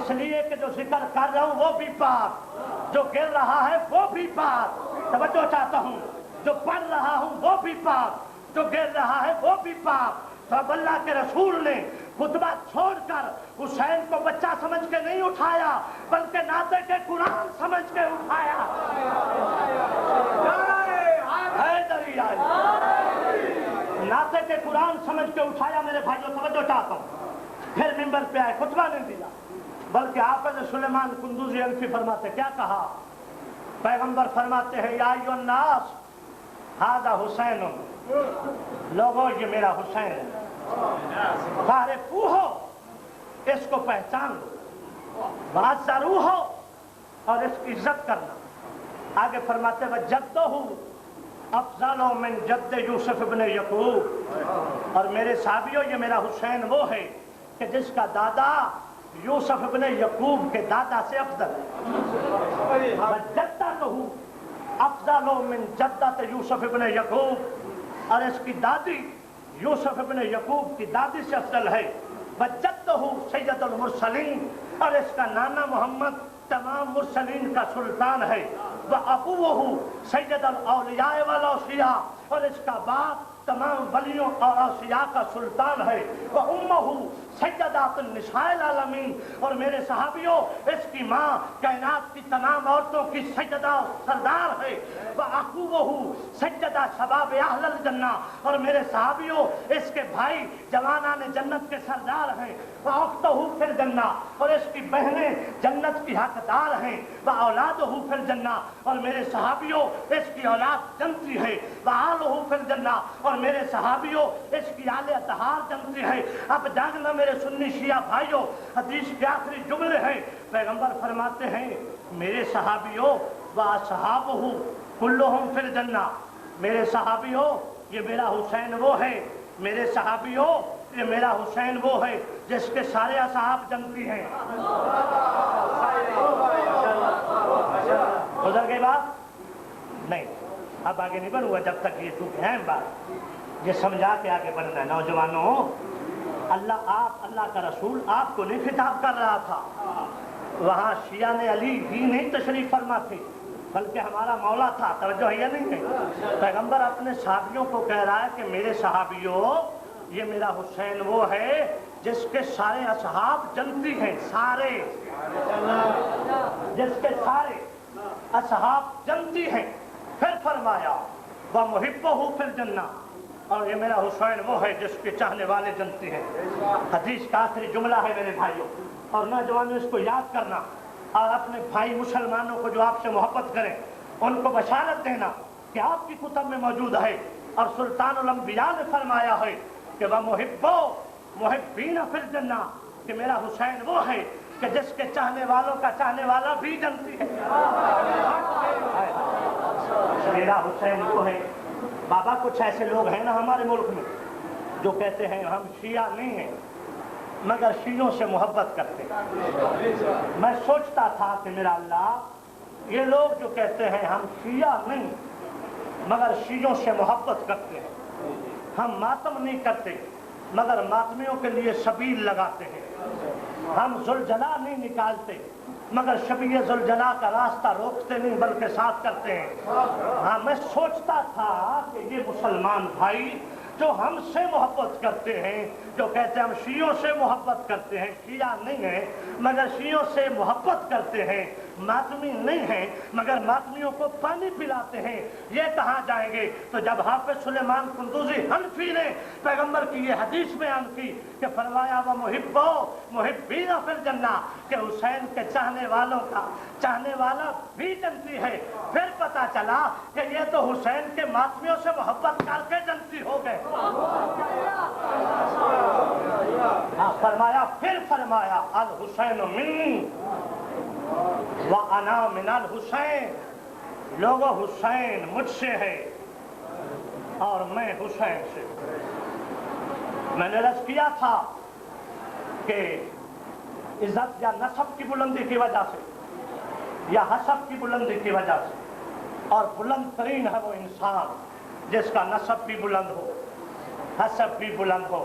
اس لیے کہ جو ذکر کر رہا ہوں وہ بھی پاک، جو گر رہا ہے وہ بھی پاک، توجہ چاہتا ہوں، جو پڑھ رہا ہوں وہ بھی پاک، جو گر رہا ہے وہ بھی پاک۔ تو اب اللہ کے رسول نے خطبہ چھوڑ کر حسین کو بچہ سمجھ کے نہیں اٹھایا، بلکہ ناطق کے قرآن سمجھ کے اٹھایا۔ ناطق کے قرآن سمجھ کے اٹھایا۔ میرے بھائیوں توجہ چاہتا ہوں، پھر منبر پہ آئے، خطبہ نہیں دیا، بلکہ حافظ سلیمان قندوزی الفی فرماتے کیا کہا؟ پیغمبر فرماتے ہیں یا ایھا الناس ھذا حسین، لوگوں یہ میرا حسین ہے، فاعرفوہ، اس کو پہچان لو، وعظروہ، اور اس کی عزت کرنا۔ آگے فرماتے وجدہ افضل من جد یوسف ابن یعقوب، اور میرے صحابیوں یہ میرا حسین وہ ہے کہ جس کا دادا یوسف ابن یعقوب کے دادا سے افضل ہے۔ وجدہ افضل من جدت یوسف ابن یعقوب، اور اس کی دادی یوسف ابن یعقوب کی دادی سے افضل ہے۔ وجدہ سید المرسلین، اور اس کا نانا محمد تمام مرسلین کا سلطان ہے۔ وابوہ سید الاولیاء والاوصیاء، اور اس کا باپ تمام ولیوں اور اوصیاء کا سلطان ہے۔ وامہ سیدات النساء العالمین، اور میرے صحابیوں اس کی ماں کائنات کی تمام عورتوں کی سیدہ سردار ہے۔ واخوہ سیدہ شباب اہل الجنہ، اور میرے صحابیوں اس کے بھائی جوانان جنت کے سردار ہیں۔ واختہ فی الجنہ، اور اس کی بہنیں جنت کی حقدار ہیں۔ واولادہ فی الجنہ، اور میرے صحابیوں اس کی اولاد جنتی ہے۔ وآلہ فی الجنہ، اور میرے صحابیوں اس کی آل اطہار جنتی ہے۔ اب جاگنا میرے سنی شیعہ بھائیوں، حدیث کے آخری جملے ہیں، پیغمبر فرماتے ہیں میرے صحابیوں واصحابہ کلہم فی الجنہ، میرے صحابیوں یہ میرا حسین وہ ہے، میرے صحابیوں یہ میرا حسین وہ ہے جس کے سارے اصحاب جنتی ہیں۔ گزر گئی بات؟ نہیں، اب آگے نہیں بنوں گا جب تک یہ چونکہ ہے بات، یہ سمجھا کے آگے بڑھنا ہے۔ نوجوانوں، اللہ کا رسول آپ کو نہیں خطاب کر رہا تھا، وہاں شیعہ نے علی ہی نہیں تشریف فرما تھے، بلکہ ہمارا مولا تھا۔ توجہ ہے یا نہیں ہے؟ پیغمبر اپنے صحابیوں کو کہہ رہا ہے کہ میرے صحابیوں یہ میرا حسین وہ ہے جس کے سارے اصحاب جنتی ہیں، سارے، جس کے سارے اصحاب جنتی ہیں۔ پھر فرمایا وَمُحِبُّهُ فِي الْجَنَّةِ، اور یہ میرا حسین وہ ہے جس کے چاہنے والے جنتی ہیں۔ حدیث کا آخری جملہ ہے میرے بھائیوں، اور نوجوانوں اس کو یاد کرنا، اور اپنے بھائی مسلمانوں کو جو آپ سے محبت کریں ان کو بشارت دینا کہ آپ کی کتب میں موجود ہے، اور سلطان الانبیاء نے فرمایا ہے کہ وَمُحِبِّينَ فِي الْجَنَّةِ، کہ میرا حسین وہ ہے کہ جس کے چاہنے والوں کا چاہنے والا بھی جنتی ہے۔ میرا حسین وہ ہے۔ بابا کچھ ایسے لوگ ہیں نا ہمارے ملک میں جو کہتے ہیں ہم شیعہ نہیں ہیں مگر شیعوں سے محبت کرتے ہیں۔ میں سوچتا تھا کہ میرا اللہ، یہ لوگ جو کہتے ہیں ہم شیعہ نہیں مگر شیعوں سے محبت کرتے ہیں، ہم ماتم نہیں کرتے مگر ماتمیوں کے لیے سبیل لگاتے ہیں، ہم ذوالجلال نہیں نکالتے مگر شبیہ ذوالجلال کا راستہ روکتے نہیں بلکہ ساتھ کرتے ہیں۔ ہاں، میں سوچتا تھا کہ یہ مسلمان بھائی جو ہم سے محبت کرتے ہیں، جو کہتے ہیں ہم شیعوں سے محبت کرتے ہیں، شیعہ نہیں ہیں مگر شیعوں سے محبت کرتے ہیں، ماتمی نہیں ہیں مگر ماتمیوں کو پانی پلاتے ہیں، یہ کہاں جائیں گے؟ تو جب حافظ سلیمان قندوزی حنفی نے پیغمبر کی یہ حدیث بیان کی کہ فرمایا وَمُحِبِّينَ فِي الْجَنَّةِ، کہ حسین کے چاہنے والوں کا چاہنے والا بھی جنتی ہے، پھر پتا چلا کہ یہ تو حسین کے ماتمیوں سے محبت کر کے جنتی ہو گئے۔ فرمایا، پھر فرمایا الحسین منی وَأَنَا مِنَ الْحُسَيْنِ، لوگو حسین مجھ سے ہے اور میں حسین سے۔ میں نے عرض کیا تھا کہ عزت یا نسب کی بلندی کی وجہ سے یا حسب کی بلندی کی وجہ سے، اور بلند ترین ہے وہ انسان جس کا نسب بھی بلند ہو، حسب بھی بلند ہو،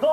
2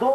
2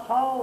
100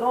2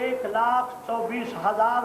1,24,000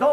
2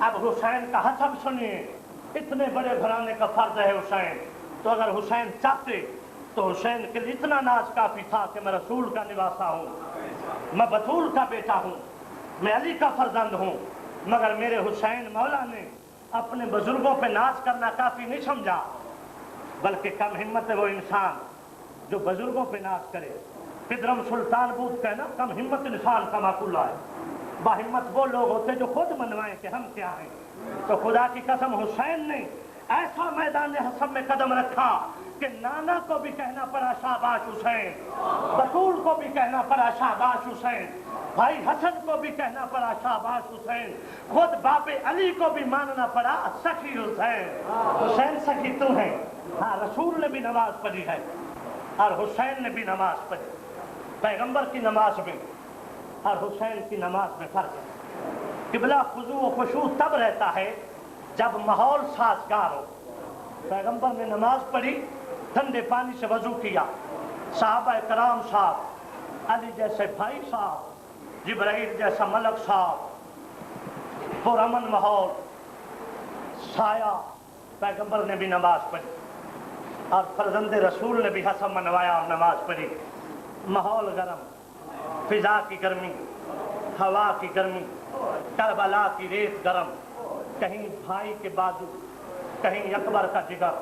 اب حسین کا حسب سنیے، اتنے بڑے گھرانے کا فرد ہے حسین، تو اگر حسین چاہتے تو حسین کے لیے اتنا ناز کافی تھا کہ میں رسول کا نواسا ہوں، میں بطول کا بیٹا ہوں، میں علی کا فرزند ہوں، مگر میرے حسین مولا نے اپنے بزرگوں پہ ناز کرنا کافی نہیں سمجھا، بلکہ کم ہمت ہے وہ انسان جو بزرگوں پہ ناز کرے۔ پدرم سلطان بود کہنا کم ہمت انسان کا معقولہ ہے، با ہمت وہ لوگ ہوتے جو خود منوائیں کہ ہم کیا ہیں۔ تو خدا کی قسم حسین نے ایسا میدان حسب میں قدم رکھا کہ نانا کو بھی کہنا پڑا شاباش حسین، بطول کو بھی کہنا پڑا شاباش حسین، بھائی حسن کو بھی کہنا پڑا شاباش حسین، خود باپ علی کو بھی ماننا پڑا سخی حسین۔ حسین سخی تو ہیں، ہاں رسول نے بھی نماز پڑھی ہے اور حسین نے بھی نماز پڑھی، پیغمبر کی نماز میں اور حسین کی نماز میں فرق ہے۔ قبلہ خضوع و خشوع تب رہتا ہے جب ماحول سازگار ہو۔ پیغمبر نے نماز پڑھی، ٹھنڈے پانی سے وضو کیا، صحابہ کرام صاحب، علی جیسے بھائی صاحب، جبرائیل جیسا ملک صاحب، پرامن ماحول، سایہ، پیغمبر نے بھی نماز پڑھی اور فرزند رسول نے بھی حسن منوایا اور نماز پڑھی۔ ماحول گرم، فضا کی گرمی، ہوا کی گرمی، کربلا کی ریت گرم، کہیں بھائی کے بازو، کہیں اکبر کا جگر،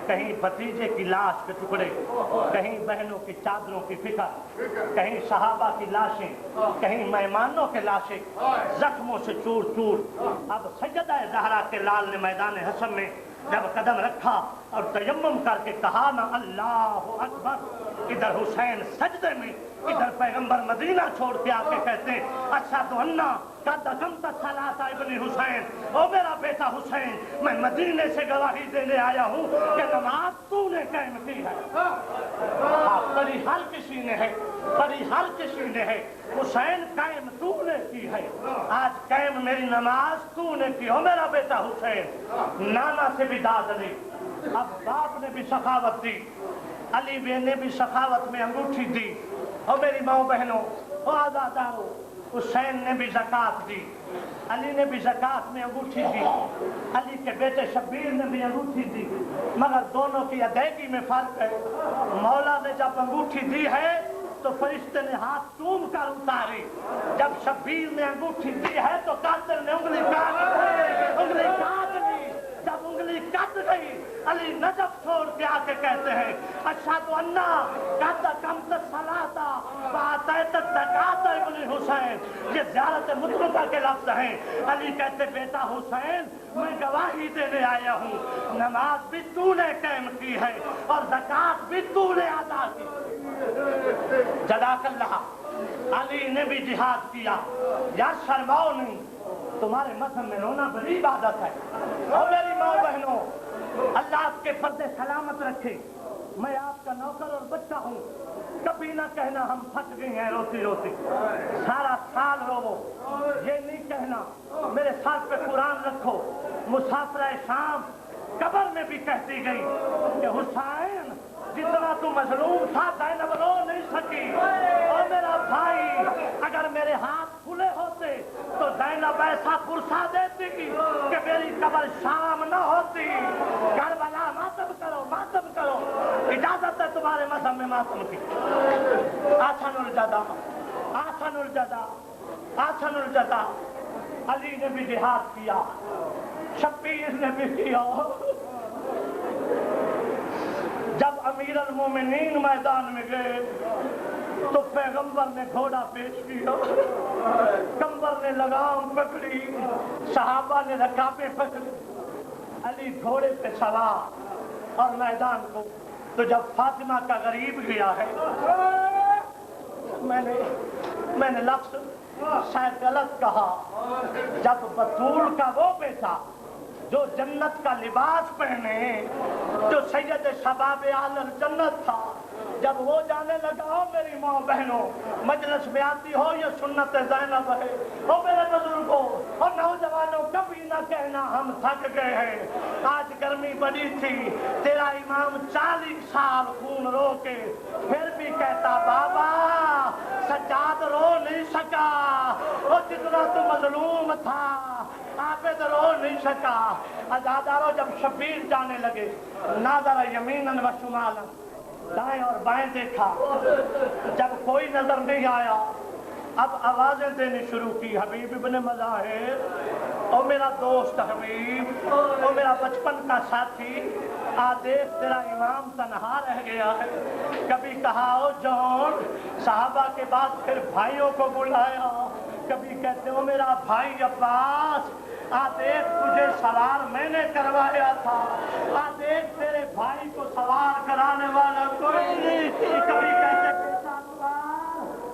کہیں بھتیجے کی لاش کے ٹکڑے، کہیں بہنوں کی چادروں کی فکر، کہیں صحابہ کی لاشیں، کہیں مہمانوں کے لاشیں زخموں سے چور چور۔ اب سیدہ زہرا کے لال نے میدان حشر میں جب قدم رکھا اور تیمم کر کے کہا نا اللہ اکبر، ادھر حسین سجدے میں، ادھر پیغمبر مدینہ چھوڑ کے آ کے کہتے ہیں اشہد ان قد اقمت الصلاۃ ابن حسین، او میرا بیٹا حسین، میں مدینے سے گواہی دینے آیا ہوں کہ نماز تو نے قائم کی ہے۔ پڑھی ہر کسی نے ہے، پڑھی ہر کسی نے ہے، حسین قائم تو نے کی ہے، آج قائم میری نماز تو نے کی، ہو میرا بیٹا حسین۔ نانا سے بھی داد لی، اب باپ نے بھی سخاوت دی، علی بے نے بھی سخاوت میں انگوٹھی دی، اور میری ماں بہنوں اور آزاداروں، حسین نے بھی زکوٰۃ دی، علی نے بھی زکوٰۃ میں انگوٹھی دی، علی کے بیٹے شبیر نے بھی انگوٹھی دی، مگر دونوں کی ادائیگی میں فرق ہے۔ مولا نے جب انگوٹھی دی ہے تو فرشتے نے ہاتھ چوم کر اتاری، جب شبیر نے انگوٹھی دی ہے تو قاتل نے انگلی کاٹ لی، جب انگلی کٹ گئی علی نجف چھوڑ کے آ کے کہتے ہیں اشہد ان قد اقمت الصلاۃ وآتیت الزکاۃ ابن حسین، یہ زیارت مطلقہ کے لفظ ہیں۔ علی کہتے بیٹا حسین میں گواہی دینے آیا ہوں، نماز بھی تو نے قائم کی ہے اور زکوٰۃ بھی تو نے ادا کی۔ جزاک اللہ۔ علی نے بھی جہاد کیا، یا شرماؤ نہیں، تمہارے مذہب میں رونا بڑی عبادت ہے۔ اور میری ماں بہنوں، اللہ آپ کے پردے سلامت رکھے، میں آپ کا نوکر اور بچہ ہوں، کبھی نہ کہنا ہم پھنس گئے ہیں روتی روتی، سارا سال رو، یہ نہیں کہنا میرے ساتھ پہ قرآن رکھو۔ مسافرہ شام قبر میں بھی کہتی گئی کہ حسین جتنا تو مظلوم تھا زینب رو نہیں سکی، اور میرا بھائی اگر میرے ہاتھ کھلے ہوتے تو زینب ایسا پرسا دیتی کہ میری قبر شام نہ ہوتی۔ کربلا ماتم کرو، ماتم کرو، اجازت ہے تمہارے مذہب میں ماتم کی۔ آسن الجدا، آسن الجدا، آسن الجدا۔ علی نے بھی جہاد کیا، شبیر نے بھی کیا۔ جب امیر المومنین میدان میں گئے تو پیغمبر نے گھوڑا پیش کیا، کمبر نے لگام پکڑی، صحابہ نے رکابیں پکڑی، علی گھوڑے پہ سوار اور میدان کو۔ تو جب فاطمہ کا غریب گیا ہے، میں نے لفظ شاید غلط کہا، جب بطول کا وہ بیٹا جو جنت کا لباس پہنے، جو سید شباب اہل جنت تھا، جب وہ جانے لگا ہو میری ماں بہنوں، مجلس میں آتی ہو یہ سنت زینب ہے، او میرے بزرگوں اور نوجوانوں، کبھی نہ کہنا ہم تھک گئے ہیں، آج گرمی بڑی تھی، تیرا امام 40 سال خون رو کے پھر بھی کہتا بابا سجاد رو نہیں سکا، اور جتنا تو مظلوم تھا عابد رو نہیں سکا. عزادارو جب شبیر جانے لگے ناظر یمیناً و شمالاً دائیں اور بائیں دیکھا, جب کوئی نظر نہیں آیا اب آوازیں دینی شروع کی. حبیب ابن مظاہر, او میرا دوست حبیب, او میرا بچپن کا ساتھی, آ دیکھ تیرا امام تنہا رہ گیا ہے. کبھی کہا او جان, صحابہ کے بعد پھر بھائیوں کو بلایا. کبھی کہتے ہو میرا بھائی عباس, آ دیکھ تجھے سوار میں نے کروایا تھا, آ دیکھ تیرے بھائی کو سوار کرانے والا کوئی نہیں. کبھی کہتے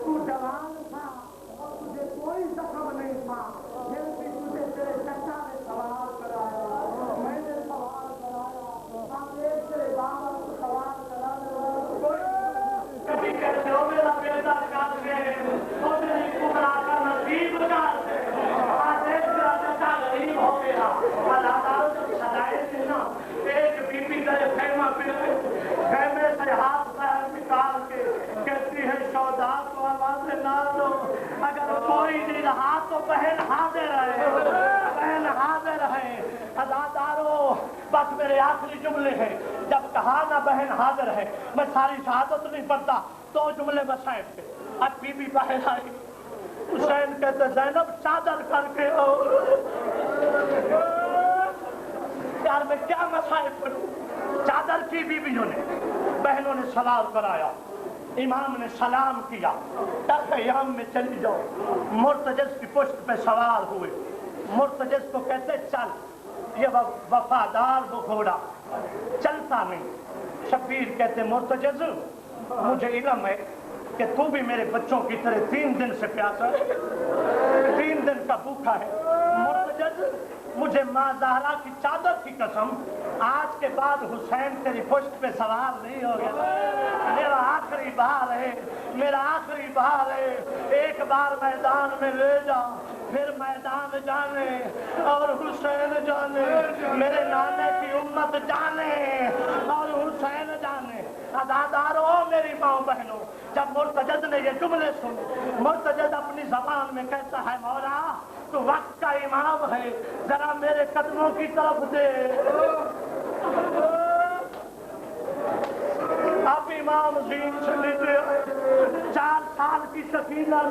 تو جوان تھا اور تجھے کوئی زخم نہیں تھا, پھر بھی تجھے تیرے چچا نے سوار کرایا, میں نے سوار کرایا. آ دیکھ تیرے بابا کو سوار کرانے والا کوئی نہیں. کبھی کہتے ہو میرا بیٹا کر دے, تو میری کمرا کا نصیب کر دے. آ دیکھ تیرا چچا غریب ہو گیا. عزادارو جب سجائے تھے نا, ایک بی بی تیرے خیمہ پہ خیمے سے ہاتھ پیر نکال کے کہتی ہے شودا کو آواز نہ دو, اگر کوئی نہیں رہا تو بہن حاضر ہے, بہن حاضر ہے. عزادارو بس میرے آخری جملے ہیں. جب کہا نا بہن حاضر ہے, میں ساری شہادت نہیں پڑھتا, تو جملے بسائٹ کے. اب بی بی باہر آئی. حسین کہتے زینب چادر کر کے یار میں کیا مسائل پڑھوں. چادر کی بیویوں نے, بہنوں نے سوال کرایا, امام نے سلام کیا, خیام میں چلی جاؤ. مرتجز کی پشت پہ سوار ہوئے. مرتجز کو کہتے چل, یہ وفادار وہ گھوڑا چلتا نہیں. شبیر کہتے مرتجز مجھے علم ہے کہ تو بھی میرے بچوں کی طرح 3 دن سے پیاسا ہے, 3 دن کا بھوکا ہے. مرتجز مجھے ماں زہرا کی چادر کی قسم, آج کے بعد حسین تیری پشت پہ سوار نہیں ہو گیا. میرا آخری بار ہے, میرا آخری بار ہے. ایک بار میدان میں لے جا, پھر میدان جانے اور حسین جانے, میرے نانے کی امت جانے اور حسین جانے. عزادارو میری ماں بہنوں, جب مرتجز نے یہ جملے سنے, مرتجز اپنی زبان میں کہتا ہے مولا تو وقت کا امام ہے, ذرا میرے قدموں کی طرف دے. اب امام زین سے لیتے 4 سال کی سکینہ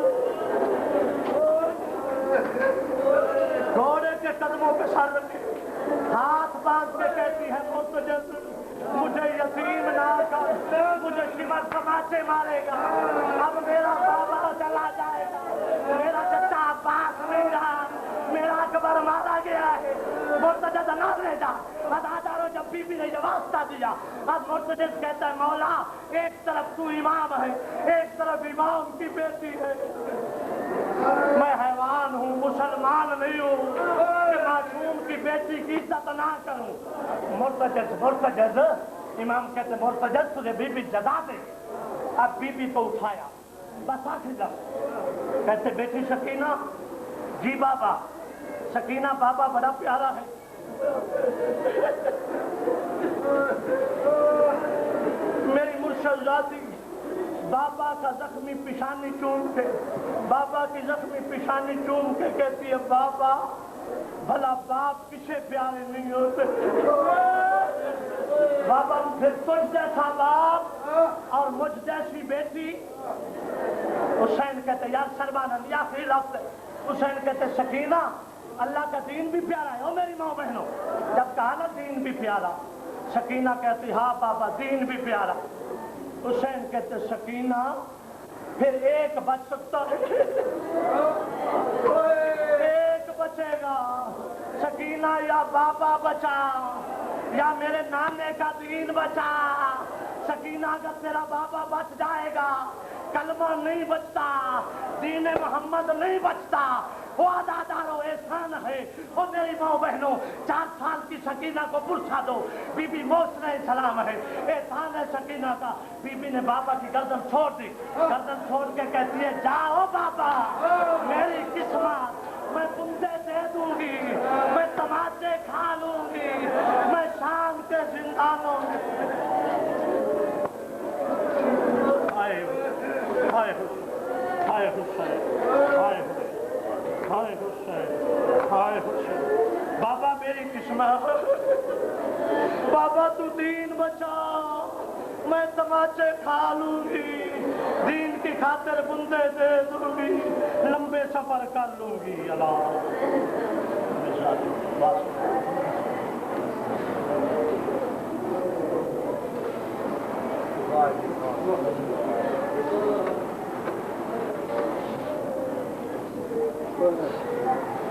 گھوڑے کے قدموں پہ سر رکھے, ہاتھ باندھ کے کہتی ہے مرتجز مجھے یتیم نہ کر, مجھے شمر تماچے مارے گا. اب میرا بابا چلا جائے گا, میرا چچا عباس نہیں رہا, میرا اکبر مارا گیا ہے. مرتجز نہ لے جا. عزادارو جب بی بی نے یہ واسطہ دیا, اب مرتجز کہتا ہے مولا ایک طرف تو امام ہے, ایک طرف امام کی بیٹی ہے. میں حیوان ہوں, مسلمان نہیں ہوں کہ معصوم کی بیٹی کی عزت نہ کروں. مرتجز امام کہتے مرتجز تجھے بی بی جزا دے. اب بی بی کو اٹھایا, بس آخر جب کہتے بیٹی سکینہ, جی بابا. سکینہ بابا بڑا پیارا ہے. میری مرشد ذاتی بابا کا زخمی پیشانی چوم کے, بابا کی زخمی پیشانی چوم کے کہتی ہے بابا بھلا باپ کسے پیارے نہیں ہوتے. بابا پھر تجھ جیسا باپ اور مجھ جیسی بیٹی. حسین کہتے یار سربانند یا آخری لفظ ہے. حسین کہتے سکینہ اللہ کا دین بھی پیارا ہے. او میری ماں بہنوں, جب کہا نا دین بھی پیارا, سکینہ کہتی ہاں بابا دین بھی پیارا. حسین کہتے سکینہ پھر ایک بچ سکتا ہے, ایک بچے گا. سکینہ یا بابا بچا یا میرے نانے کا دین بچا. سکینہ اگر تیرا بابا بچ جائے گا, کلمہ نہیں بچتا, دین محمد نہیں بچتا. وہ عزادارو احسان ہے. وہ میری ماں بہنوں 4 سال کی سکینہ کو پرسا دو. بی بی موسن سلام ہے, احسان ہے سکینہ کا. بی بی نے بابا کی گردن چھوڑ دی. گردن چھوڑ کے کہتی ہے جاؤ بابا, میری قسمت میں تمہیں دے دوں گی, میں تماچے کھا لوں گی, میں شام کے زندانوں میں. ہائے ہائے ہائے حسین, ہائے حسین, ہائے حسین, ہائے حسین. چچا میں تماچے کھا لوں گی، دین کی خاطر بندے دے دوں گی، لمبے سفر کر لوں گی۔ اللہ Thank you.